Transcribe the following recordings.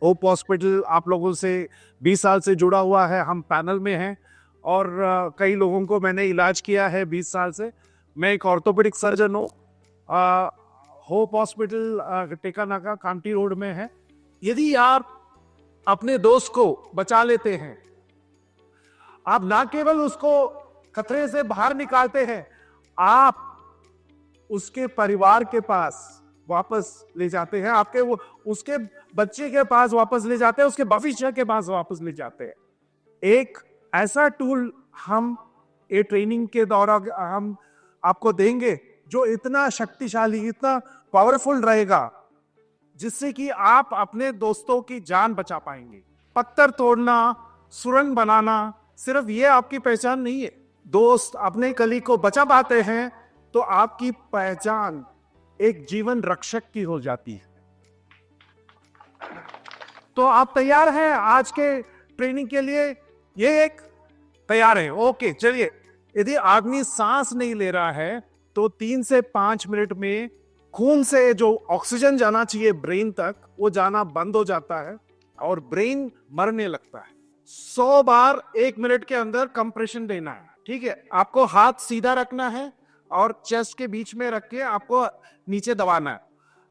Hope hospital आप लोगों से 20 साल से जुड़ा हुआ है, हम पैनल में हैं और कई लोगों को मैंने इलाज किया है 20 साल से। मैं एक ऑर्थोपेडिक सर्जन हूँ। Hope hospital Tekanaka Kanti road में है। यदि आप अपने दोस्त को बचा लेते हैं, आप ना केवल उसको खतरे से बाहर निकालते हैं, आप उसके परिवार के पास वापस ले जाते हैं, आपके वो उसके बच्चे के पास वापस ले जाते हैं, उसके भविष्य के पास वापस ले जाते हैं। एक ऐसा टूल हम ये ट्रेनिंग के दौरान हम आपको देंगे जो इतना शक्तिशाली, इतना पावरफुल रहेगा, जिससे कि आप अपने दोस्तों की जान बचा पाएंगे। पत्थर तोड़ना, सुरंग बनाना सिर्फ ये आपकी पहचान नहीं है। दोस्त अपने कली को बचा पाते हैं तो आपकी पहचान एक जीवन रक्षक की हो जाती है। तो आप तैयार हैं आज के ट्रेनिंग के लिए? ये एक तैयार है, ओके। चलिए, यदि आदमी सांस नहीं ले रहा है तो 3 से 5 मिनट में खून से जो ऑक्सीजन जाना चाहिए ब्रेन तक, वो जाना बंद हो जाता है और ब्रेन मरने लगता है। 100 बार 1 मिनट के अंदर कंप्रेशन देना है, ठीक है? आपको हाथ सीधा रखना है और चेस्ट के बीच में रख के आपको नीचे दबाना है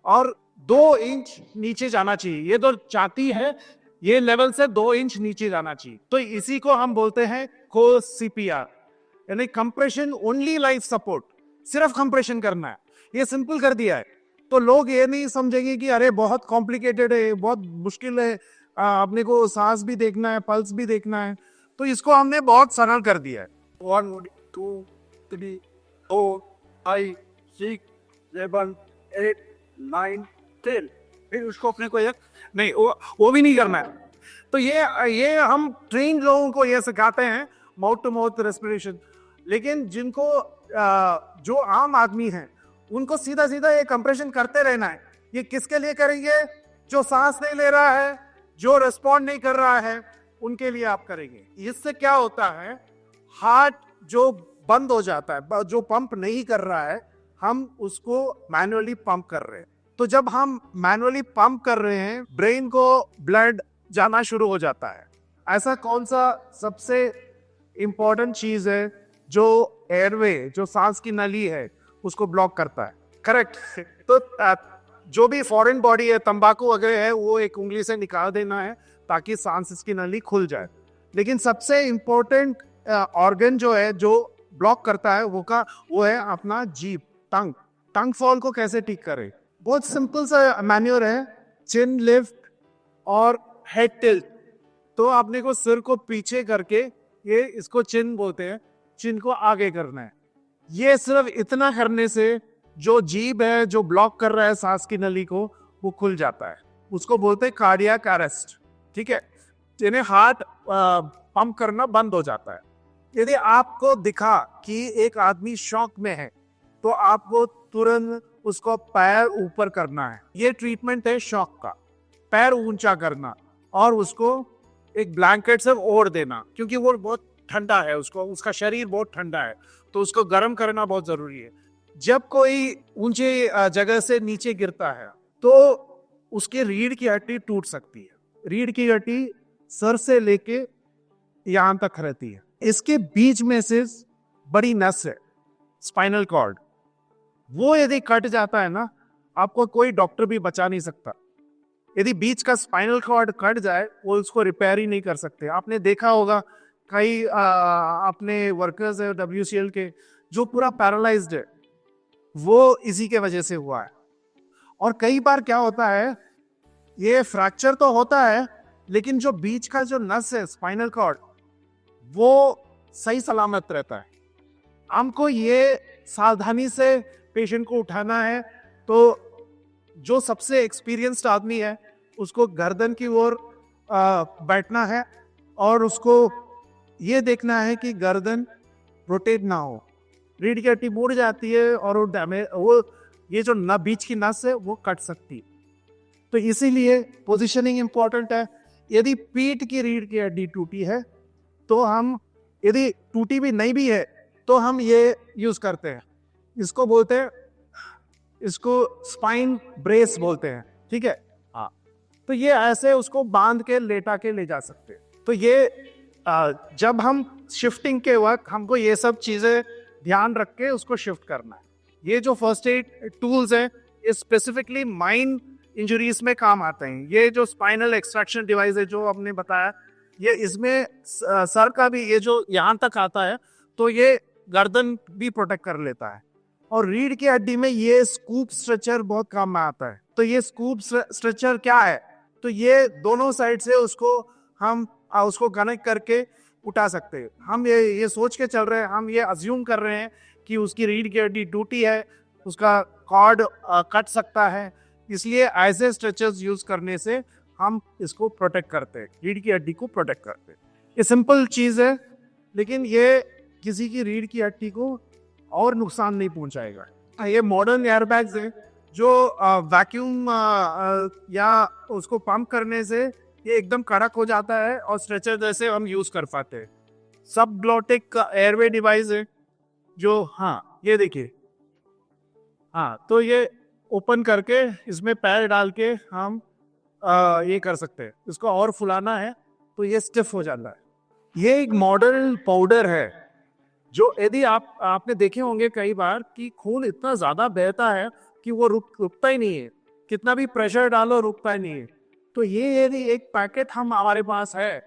और 2 इंच नीचे जाना चाहिए। ये जो छाती है, ये लेवल से 2 इंच नीचे जाना चाहिए। तो इसी को हम बोलते हैं को सीपीआर, यानी कंप्रेशन ओनली लाइफ सपोर्ट। सिर्फ कंप्रेशन करना है, ये सिंपल कर दिया है। तो लोग ये नहीं समझेंगे कि अरे बहुत कॉम्प्लिकेटेड है, बहुत मुश्किल है, अपने को सांस भी देखना है, पल्स भी देखना है। तो इसको हमने बहुत सरल कर दिया है। 1 2 3 4 5 6 7 8 9 10। फिर उसको अपने को एक नहीं, वो भी नहीं करना है। तो ये हम ट्रेन लोगों को ये सिखाते हैं माउथ टू माउथ रेस्पिरेशन। लेकिन जिनको जो आम आदमी हैं, उनको सीधा सीधा ये कंप्रेशन करते रहना है। ये किसके लिए करेंगे? जो सांस नहीं ले रहा है, जो रिस्पॉन्ड नहीं कर रहा है, उनके लिए आप करेंगे। इससे क्या होता है, हार्ट जो बंद हो जाता है, जो पंप नहीं कर रहा है, हम उसको मैनुअली पंप कर रहे हैं। तो जब हम मैनुअली पंप कर रहे हैं, ब्रेन को ब्लड जाना शुरू हो जाता है। ऐसा कौन सा सबसे इंपॉर्टेंट चीज है जो एयरवे, जो सांस की नली है, उसको ब्लॉक करता है? करेक्ट। तो जो भी फॉरेन बॉडी है, तंबाकू वगैरह है, वो एक उंगली से निकाल देना है ताकि सांस की नली खुल जाए। लेकिन सबसे इंपॉर्टेंट ऑर्गन जो है, जो ब्लॉक करता है, वो है अपना जीभ, टंग। टंग फॉल को कैसे ठीक करें? बहुत सिंपल सा मैन्योर है, चिन लिफ्ट और हेड टिल्ट। तो आपने को सिर को पीछे करके, ये इसको चिन बोलते हैं, चिन को आगे करना है। ये सिर्फ इतना करने से जो जीभ है, जो ब्लॉक कर रहा है सांस की नली को, वो खुल जाता है। उसको बोलते हैं कार्डियक अरेस्ट, ठीक है? जिन्हें हार्ट पंप करना बंद हो जाता है। यदि आपको दिखा कि एक आदमी शॉक में है, तो आपको तुरंत उसको पैर ऊपर करना है। ये ट्रीटमेंट है शॉक का। पैर ऊंचा करना और उसको एक ब्लैंकेट से ओढ़ देना, क्योंकि वो बहुत ठंडा है, उसका शरीर बहुत ठंडा है, तो उसको गर्म करना बहुत जरूरी है। जब कोई ऊंचे जगह से नीचे गिरता है तो उसकी रीढ़ की हड्डी टूट सकती है। रीढ़ की हड्डी सर से लेके यहां तक रहती है। इसके बीच में से बड़ी नस है, स्पाइनल कॉर्ड। वो यदि कट जाता है ना, आपको कोई डॉक्टर भी बचा नहीं सकता। यदि बीच का स्पाइनल कॉर्ड कट जाए, वो उसको रिपेयर ही नहीं कर सकते। आपने देखा होगा कई अपने वर्कर्स है WCL के, जो पूरा पैरालाइज्ड है, वो इसी के वजह से हुआ है। और कई बार क्या होता है, ये फ्रैक्चर तो होता है, लेकिन जो बीच का जो नस है, स्पाइनल कॉर्ड, वो सही सलामत रहता है। हमको ये सावधानी से पेशेंट को उठाना है। तो जो सबसे एक्सपीरियंस्ड आदमी है, उसको गर्दन की ओर बैठना है और उसको ये देखना है कि गर्दन रोटेट ना हो। रीढ़ की हड्डी मुड़ जाती है और वो ये जो बीच की नस है, वो कट सकती है। तो इसीलिए पोजीशनिंग इंपॉर्टेंट है। यदि पीठ की रीढ़ की हड्डी टूटी है, तो हम, यदि टूटी भी नहीं भी है, तो हम ये यूज करते हैं, इसको बोलते हैं, इसको स्पाइन ब्रेस बोलते हैं, ठीक है? हाँ। तो ये ऐसे उसको बांध के लेटा के ले जा सकते हैं। तो ये जब हम शिफ्टिंग के वक्त हमको ये सब चीजें ध्यान रख के उसको शिफ्ट करना है। ये जो फर्स्ट एड टूल्स हैं ये स्पेसिफिकली माइन इंजरीज में काम आते हैं। ये जो स्पाइनल एक्सट्रैक्शन डिवाइस है जो हमने बताया, ये इसमें सर का भी ये जो यहाँ तक आता है तो ये गर्दन भी प्रोटेक्ट कर लेता है। और रीढ़ की हड्डी में ये स्कूप स्ट्रेचर बहुत काम में आता है। तो ये स्कूप स्ट्रेचर क्या है, तो ये दोनों साइड से उसको हम उसको कनेक्ट करके उठा सकते हैं। हम ये सोच के चल रहे हैं, हम ये अज्यूम कर रहे हैं कि उसकी रीढ़ की हड्डी टूटी है, उसका कॉर्ड कट सकता है, इसलिए ऐसे स्ट्रेचर्स यूज करने से हम इसको प्रोटेक्ट करते हैं, रीढ़ की हड्डी को प्रोटेक्ट करते हैं। ये सिंपल चीज है लेकिन ये किसी की रीढ़ की हड्डी को और नुकसान नहीं पहुंचाएगा। ये मॉडर्न एयरबैग्स हैं जो वैक्यूम या उसको पंप करने से ये एकदम कड़क हो जाता है और स्ट्रेचर जैसे हम यूज कर पाते हैं। सब ग्लोटिक एयरवे डिवाइस है जो, हाँ ये देखिए, हाँ तो ये ओपन करके इसमें पैर डाल के हम ये कर सकते हैं। इसको और फुलाना है तो ये स्टिफ हो जाता है। ये एक मॉडल पाउडर है जो यदि आपने देखे होंगे कई बार कि खून इतना ज्यादा बहता है कि वो रुकता ही नहीं है, कितना भी प्रेशर डालो रुकता ही नहीं है। तो ये यदि एक पैकेट हम हमारे पास है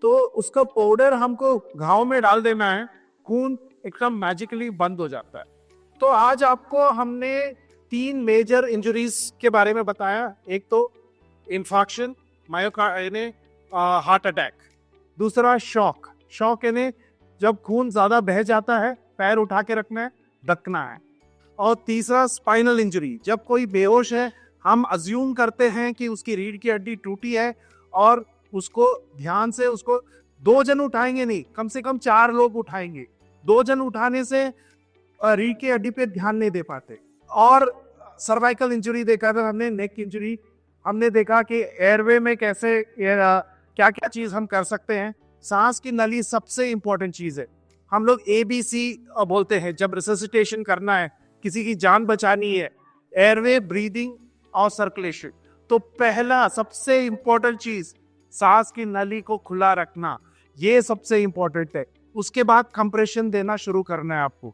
तो उसका पाउडर हमको घाव में डाल देना है, खून एकदम मैजिकली बंद हो जाता है। तो आज आपको हमने 3 मेजर इंजरीज के बारे में बताया। एक तो इंफाक्शन, हार्ट अटैक, दूसरा शॉक यानी जब खून ज्यादा बह जाता है पैर उठा के रखना है, ढकना है, और तीसरा स्पाइनल इंजरी, जब कोई बेहोश है हम अज्यूम करते हैं कि उसकी रीढ़ की हड्डी टूटी है और उसको ध्यान से उसको 2 जन उठाएंगे नहीं, कम से कम 4 लोग उठाएंगे। 2 जन उठाने से रीढ़ की हड्डी पे ध्यान नहीं दे पाते। और सर्वाइकल इंजरी देखा था हमने, नेक इंजरी, हमने देखा कि एयरवे में कैसे क्या क्या चीज हम कर सकते हैं। सांस की नली सबसे इंपॉर्टेंट चीज है। हम लोग ABC बोलते हैं जब रिससिटेशन करना है, किसी की जान बचानी है, एयरवे, ब्रीदिंग और सर्कुलेशन। तो पहला सबसे इंपॉर्टेंट चीज सांस की नली को खुला रखना, ये सबसे इंपॉर्टेंट है। उसके बाद कंप्रेशन देना शुरू करना है आपको।